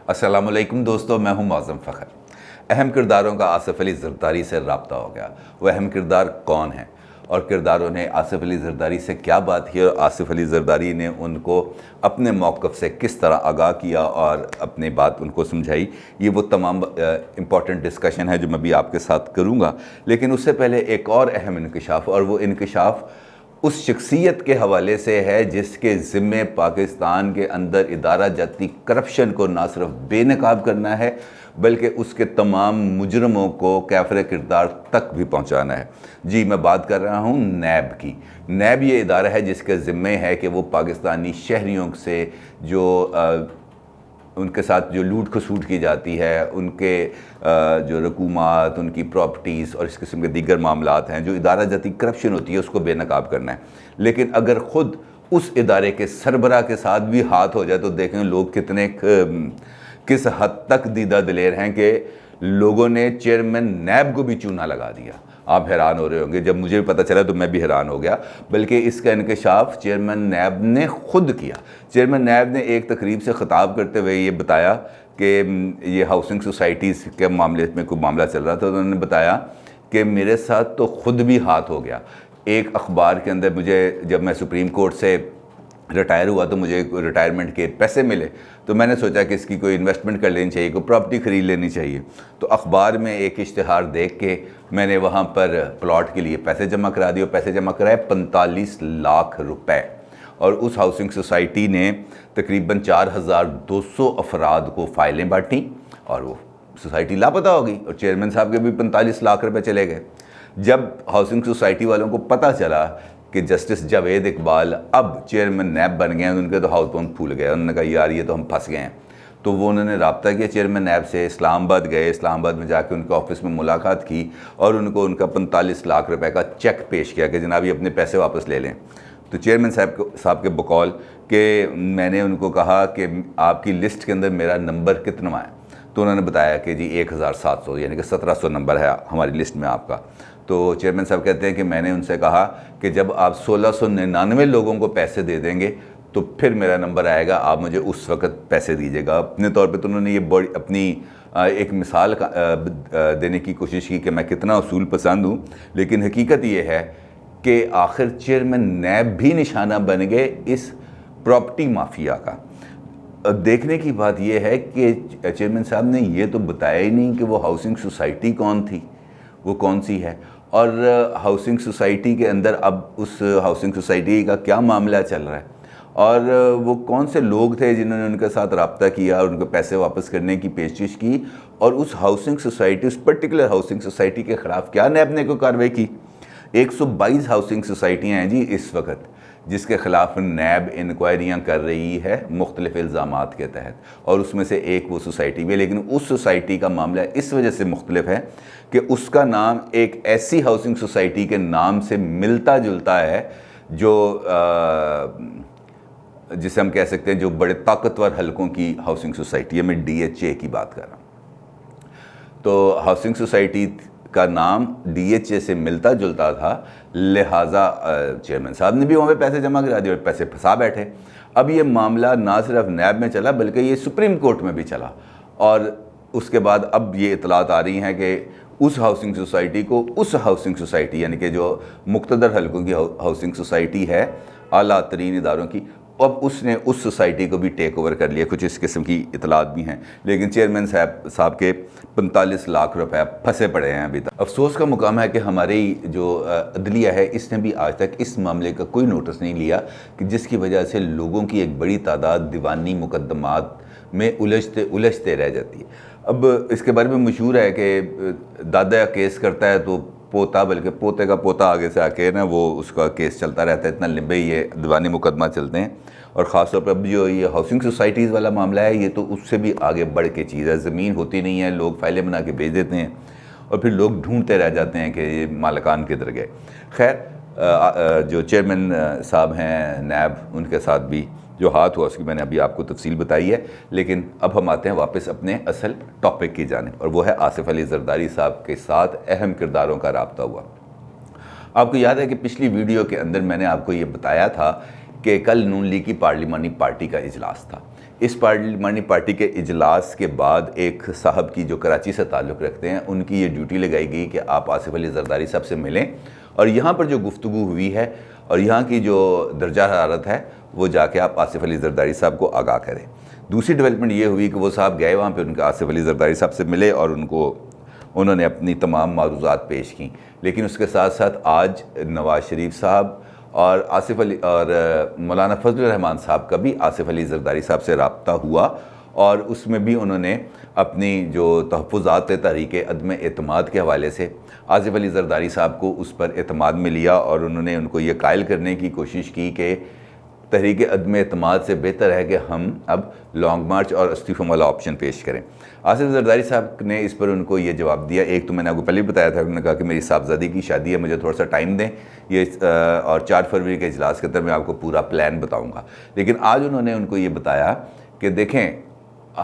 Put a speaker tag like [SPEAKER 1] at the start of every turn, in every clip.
[SPEAKER 1] السلام علیکم دوستو، میں ہوں معظم فخر۔ اہم کرداروں کا آصف علی زرداری سے رابطہ ہو گیا۔ وہ اہم کردار کون ہیں اور کرداروں نے آصف علی زرداری سے کیا بات کی اور آصف علی زرداری نے ان کو اپنے موقف سے کس طرح آگاہ کیا اور اپنی بات ان کو سمجھائی، یہ وہ تمام امپورٹنٹ ڈسکشن ہے جو میں بھی آپ کے ساتھ کروں گا۔ لیکن اس سے پہلے ایک اور اہم انکشاف، اور وہ انکشاف اس شخصیت کے حوالے سے ہے جس کے ذمے پاکستان کے اندر ادارہ جاتی کرپشن کو نہ صرف بے نقاب کرنا ہے بلکہ اس کے تمام مجرموں کو کافر کردار تک بھی پہنچانا ہے۔ جی، میں بات کر رہا ہوں نیب کی۔ نیب یہ ادارہ ہے جس کے ذمے ہے کہ وہ پاکستانی شہریوں سے جو ان کے ساتھ جو لوٹ کھسوٹ کی جاتی ہے، ان کے جو رقومات، ان کی پراپرٹیز اور اس قسم کے دیگر معاملات ہیں، جو ادارہ جاتی کرپشن ہوتی ہے، اس کو بے نقاب کرنا ہے۔ لیکن اگر خود اس ادارے کے سربراہ کے ساتھ بھی ہاتھ ہو جائے تو دیکھیں لوگ کس حد تک دیدہ دلیر ہیں کہ لوگوں نے چیئرمین نیب کو بھی چونا لگا دیا۔ آپ حیران ہو رہے ہوں گے، جب مجھے پتہ چلا تو میں بھی حیران ہو گیا، بلکہ اس کا انکشاف چیئرمین نیب نے خود کیا۔ چیئرمین نیب نے ایک تقریب سے خطاب کرتے ہوئے یہ بتایا کہ یہ ہاؤسنگ سوسائٹیز کے معاملے میں کوئی معاملہ چل رہا تھا، تو انہوں نے بتایا کہ میرے ساتھ تو خود بھی ہاتھ ہو گیا۔ ایک اخبار کے اندر مجھے، جب میں سپریم کورٹ سے ریٹائر ہوا تو مجھے ریٹائرمنٹ کے پیسے ملے، تو میں نے سوچا کہ اس کی کوئی انویسٹمنٹ کر لینی چاہیے، کوئی پراپرٹی خرید لینی چاہیے۔ تو اخبار میں ایک اشتہار دیکھ کے میں نے وہاں پر پلاٹ کے لیے پیسے جمع کرا دیے، اور پیسے جمع کرائے 45 لاکھ روپے، اور اس ہاؤسنگ سوسائٹی نے تقریباً 4200 افراد کو فائلیں بانٹیں اور وہ سوسائٹی لاپتہ ہو گئی، اور چیئرمین صاحب کے بھی 45 لاکھ روپے چلے گئے۔ جب ہاؤسنگ سوسائٹی والوں کو پتہ چلا کہ جسٹس جاوید اقبال اب چیئرمین نیب بن گئے ہیں، ان کے تو ہاؤس بونڈ پھول گئے، انہوں نے کہا یار یہ تو ہم پھنس گئے ہیں۔ تو وہ انہوں نے رابطہ کیا چیئرمین نیب سے، اسلام آباد گئے، اسلام آباد میں جا کے ان کے آفس میں ملاقات کی اور ان کو ان کا 45 لاکھ روپے کا چیک پیش کیا کہ جناب یہ اپنے پیسے واپس لے لیں۔ تو چیئرمین صاحب کے بقول کہ میں نے ان کو کہا کہ آپ کی لسٹ کے اندر میرا نمبر کتنا ہے، تو انہوں نے بتایا کہ جی 1700، یعنی کہ 1700 نمبر ہے ہماری لسٹ میں آپ کا۔ تو چیئرمین صاحب کہتے ہیں کہ میں نے ان سے کہا کہ جب آپ 1699 لوگوں کو پیسے دے دیں گے تو پھر میرا نمبر آئے گا، آپ مجھے اس وقت پیسے دیجیے گا۔ اپنے طور پہ تو انہوں نے یہ بڑی اپنی ایک مثال دینے کی کوشش کی کہ میں کتنا اصول پسند ہوں، لیکن حقیقت یہ ہے کہ آخر چیئرمین نیب بھی نشانہ بن گئے اس پراپرٹی مافیا کا۔ دیکھنے کی بات یہ ہے کہ چیئرمین صاحب نے یہ تو بتایا ہی نہیں کہ وہ ہاؤسنگ سوسائٹی کون تھی، وہ کون سی ہے، اور ہاؤسنگ سوسائٹی کے اندر اب اس ہاؤسنگ سوسائٹی کا کیا معاملہ چل رہا ہے، اور وہ کون سے لوگ تھے جنہوں نے ان کے ساتھ رابطہ کیا اور ان کو پیسے واپس کرنے کی پیشکش کی، اور اس ہاؤسنگ سوسائٹی، اس پرٹیکولر ہاؤسنگ سوسائٹی کے خلاف کیا نیب نے کوئی کارروائی کی۔ 122 ہاؤسنگ سوسائٹیاں ہیں جی اس وقت جس کے خلاف نیب انکوائریاں کر رہی ہے مختلف الزامات کے تحت، اور اس میں سے ایک وہ سوسائٹی بھی ہے۔ لیکن اس سوسائٹی کا معاملہ اس وجہ سے مختلف ہے کہ اس کا نام ایک ایسی ہاؤسنگ سوسائٹی کے نام سے ملتا جلتا ہے جو جسے ہم کہہ سکتے ہیں جو بڑے طاقتور حلقوں کی ہاؤسنگ سوسائٹی ہے۔ میں DHA کی بات کر رہا ہوں۔ تو ہاؤسنگ سوسائٹی کا نام DHA سے ملتا جلتا تھا، لہٰذا چیئرمین صاحب نے بھی وہاں پہ پیسے جمع کرا دیے اور پیسے پھنسا بیٹھے۔ اب یہ معاملہ نہ صرف نیب میں چلا بلکہ یہ سپریم کورٹ میں بھی چلا، اور اس کے بعد اب یہ اطلاعات آ رہی ہیں کہ اس ہاؤسنگ سوسائٹی کو، اس ہاؤسنگ سوسائٹی یعنی کہ جو مقتدر حلقوں کی ہاؤسنگ سوسائٹی ہے اعلیٰ ترین اداروں کی، اب اس نے اس سوسائٹی کو بھی ٹیک اوور کر لیا۔ کچھ اس قسم کی اطلاعات بھی ہیں، لیکن چیئرمین صاحب کے 45 لاکھ روپے پھنسے پڑے ہیں ابھی تک۔ افسوس کا مقام ہے کہ ہماری جو عدلیہ ہے اس نے بھی آج تک اس معاملے کا کوئی نوٹس نہیں لیا، کہ جس کی وجہ سے لوگوں کی ایک بڑی تعداد دیوانی مقدمات میں الجھتے رہ جاتی ہے۔ اب اس کے بارے میں مشہور ہے کہ دادا کیس کرتا ہے تو پوتا، بلکہ پوتے کا پوتا آگے سے آ کے نا وہ اس کا کیس چلتا رہتا ہے، اتنا لمبے یہ دیوانی مقدمہ چلتے ہیں۔ اور خاص طور پر اب جو یہ ہاؤسنگ سوسائٹیز والا معاملہ ہے یہ تو اس سے بھی آگے بڑھ کے چیز ہے۔ زمین ہوتی نہیں ہے، لوگ فائلیں بنا کے بھیج دیتے ہیں اور پھر لوگ ڈھونڈتے رہ جاتے ہیں کہ یہ مالکان کدھر گئے۔ خیر، جو چیئرمین صاحب ہیں نیب، ان کے ساتھ بھی جو ہاتھ ہوا اس کی میں نے ابھی آپ کو تفصیل بتائی ہے، لیکن اب ہم آتے ہیں واپس اپنے اصل ٹاپک کی جانب، اور وہ ہے آصف علی زرداری صاحب کے ساتھ اہم کرداروں کا رابطہ ہوا۔ آپ کو یاد ہے کہ پچھلی ویڈیو کے اندر میں نے آپ کو یہ بتایا تھا کہ کل نون لیگ کی پارلیمانی پارٹی کا اجلاس تھا. اس پارلیمانی پارٹی کے اجلاس کے بعد ایک صاحب کی جو کراچی سے تعلق رکھتے ہیں ان کی یہ ڈیوٹی لگائی گئی کہ آپ آصف علی زرداری صاحب سے ملیں اور یہاں پر جو گفتگو ہوئی ہے اور یہاں کی جو درجہ حرارت ہے وہ جا کے آپ آصف علی زرداری صاحب کو آگاہ کریں. دوسری ڈیولپمنٹ یہ ہوئی کہ وہ صاحب گئے وہاں پہ ان کا آصف علی زرداری صاحب سے ملے اور انہوں نے اپنی تمام معروضات پیش کیں. لیکن اس کے ساتھ ساتھ آج نواز شریف صاحب اور آصف علی اور مولانا فضل الرحمان صاحب کا بھی آصف علی زرداری صاحب سے رابطہ ہوا اور اس میں بھی انہوں نے اپنی جو تحفظات تحریک عدم اعتماد کے حوالے سے آصف علی زرداری صاحب کو اس پر اعتماد میں لیا اور انہوں نے ان کو یہ قائل کرنے کی کوشش کی کہ تحریک عدم اعتماد سے بہتر ہے کہ ہم اب لانگ مارچ اور استعفوں والا آپشن پیش کریں. آصف زرداری صاحب نے اس پر ان کو یہ جواب دیا. ایک تو میں نے آپ کو پہلے بھی بتایا تھا, انہوں نے کہا کہ میری صاحبزادی کی شادی ہے, مجھے تھوڑا سا ٹائم دیں, یہ اور 4 فروری کے اجلاس کے اندر میں آپ کو پورا پلان بتاؤں گا. لیکن آج انہوں نے ان کو یہ بتایا کہ دیکھیں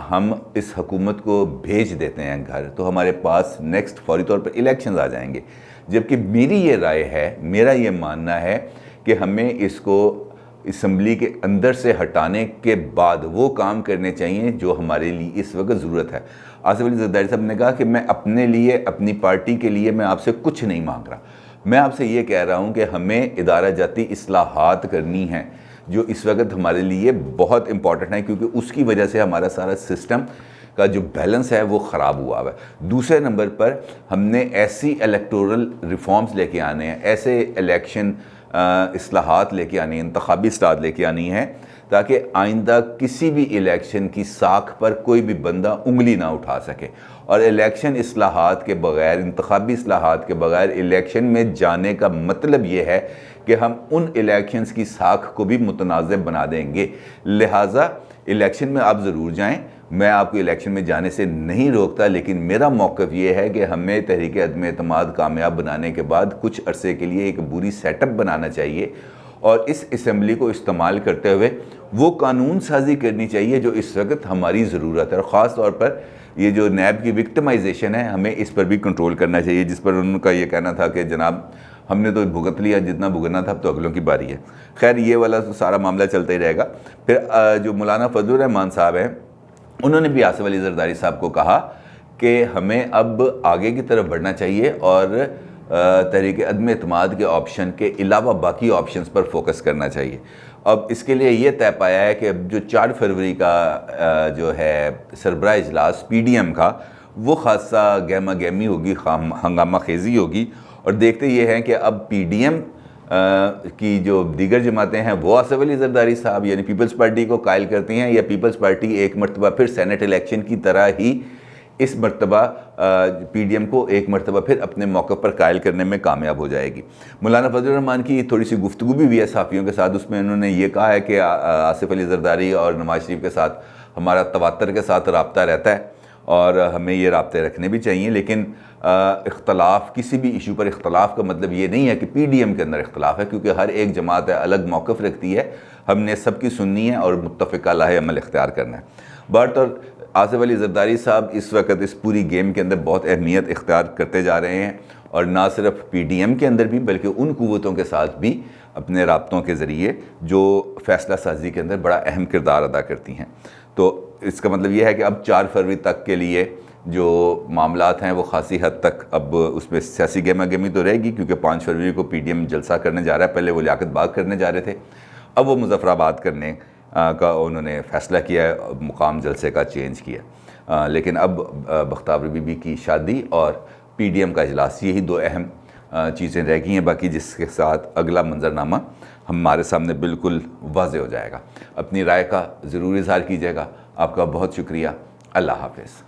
[SPEAKER 1] ہم اس حکومت کو بھیج دیتے ہیں گھر تو ہمارے پاس نیکسٹ فوری طور پر الیکشنز آ جائیں گے, جبکہ میری یہ رائے ہے, میرا یہ ماننا ہے کہ ہمیں اس کو اسمبلی کے اندر سے ہٹانے کے بعد وہ کام کرنے چاہیے جو ہمارے لیے اس وقت ضرورت ہے. آصف علی زرداری صاحب نے کہا کہ میں اپنے لیے, اپنی پارٹی کے لیے میں آپ سے کچھ نہیں مانگ رہا, میں آپ سے یہ کہہ رہا ہوں کہ ہمیں ادارہ جاتی اصلاحات کرنی ہیں جو اس وقت ہمارے لیے بہت امپورٹنٹ ہے, کیونکہ اس کی وجہ سے ہمارا سارا سسٹم کا جو بیلنس ہے وہ خراب ہوا ہے. دوسرے نمبر پر ہم نے ایسی الیکٹورل ریفارمز لے کے آنے ہیں, ایسے الیکشن اصلاحات لے کے آنی ہیں, انتخابی اصلاحات لے کے آنی ہیں تاکہ آئندہ کسی بھی الیکشن کی ساکھ پر کوئی بھی بندہ انگلی نہ اٹھا سکے. اور الیکشن اصلاحات کے بغیر, انتخابی اصلاحات کے بغیر الیکشن میں جانے کا مطلب یہ ہے کہ ہم ان الیکشنز کی ساکھ کو بھی متنازع بنا دیں گے. لہٰذا الیکشن میں آپ ضرور جائیں, میں آپ کو الیکشن میں جانے سے نہیں روکتا, لیکن میرا موقف یہ ہے کہ ہمیں تحریک عدم اعتماد کامیاب بنانے کے بعد کچھ عرصے کے لیے ایک پوری سیٹ اپ بنانا چاہیے اور اس اسمبلی کو استعمال کرتے ہوئے وہ قانون سازی کرنی چاہیے جو اس وقت ہماری ضرورت ہے. اور خاص طور پر یہ جو نیب کی وکٹمائزیشن ہے ہمیں اس پر بھی کنٹرول کرنا چاہیے, جس پر ان کا یہ کہنا تھا کہ جناب ہم نے تو بھگت لیا جتنا بھگتنا تھا, اب تو اگلوں کی باری ہے. خیر یہ والا تو سارا معاملہ چلتا ہی رہے گا. پھر جو مولانا فضل الرحمان صاحب ہیں انہوں نے بھی آصف علی زرداری صاحب کو کہا کہ ہمیں اب آگے کی طرف بڑھنا چاہیے اور تحریک عدم اعتماد کے آپشن کے علاوہ باقی آپشنز پر فوکس کرنا چاہیے. اب اس کے لیے یہ طے پایا ہے کہ اب جو 4 فروری کا جو ہے سربراہ اجلاس پی ڈی ایم کا وہ خاصا گہما گہمی ہوگی, ہنگامہ خیزی ہوگی, اور دیکھتے یہ ہیں کہ اب پی ڈی ایم کی جو دیگر جماعتیں ہیں وہ آصف علی زرداری صاحب یعنی پیپلز پارٹی کو قائل کرتی ہیں, یا پیپلز پارٹی ایک مرتبہ پھر سینٹ الیکشن کی طرح ہی اس مرتبہ پی ڈی ایم کو ایک مرتبہ پھر اپنے موقع پر قائل کرنے میں کامیاب ہو جائے گی. مولانا فضل الرحمان کی تھوڑی سی گفتگو بھی ہوئی ہے صحافیوں کے ساتھ, اس میں انہوں نے یہ کہا ہے کہ آصف علی زرداری اور نواز شریف کے ساتھ ہمارا تواتر کے ساتھ رابطہ رہتا ہے اور ہمیں یہ رابطے رکھنے بھی چاہیے, لیکن اختلاف, کسی بھی ایشو پر اختلاف کا مطلب یہ نہیں ہے کہ پی ڈی ایم کے اندر اختلاف ہے, کیونکہ ہر ایک جماعت الگ موقف رکھتی ہے, ہم نے سب کی سننی ہے اور متفقہ لاہ عمل اختیار کرنا ہے. بٹ اور آصف علی زرداری صاحب اس وقت اس پوری گیم کے اندر بہت اہمیت اختیار کرتے جا رہے ہیں, اور نہ صرف پی ڈی ایم کے اندر بھی بلکہ ان قوتوں کے ساتھ بھی اپنے رابطوں کے ذریعے جو فیصلہ سازی کے اندر بڑا اہم کردار ادا کرتی ہیں. تو اس کا مطلب یہ ہے کہ اب 4 فروری تک کے لیے جو معاملات ہیں وہ خاصی حد تک اب اس میں سیاسی گہما گہمی تو رہے گی, کیونکہ 5 فروری کو پی ڈی ایم جلسہ کرنے جا رہا ہے. پہلے وہ لیاقت باغ کرنے جا رہے تھے, اب وہ مظفر آباد کرنے کا انہوں نے فیصلہ کیا ہے, مقام جلسے کا چینج کیا. لیکن اب بختیار بی بی کی شادی اور پی ڈی ایم کا اجلاس, یہی 2 اہم چیزیں رہ گئی ہیں, باقی جس کے ساتھ اگلا منظرنامہ ہمارے سامنے بالکل واضح ہو جائے گا. اپنی رائے کا ضرور اظہار کیجیے گا. آپ کا بہت شکریہ. اللہ حافظ.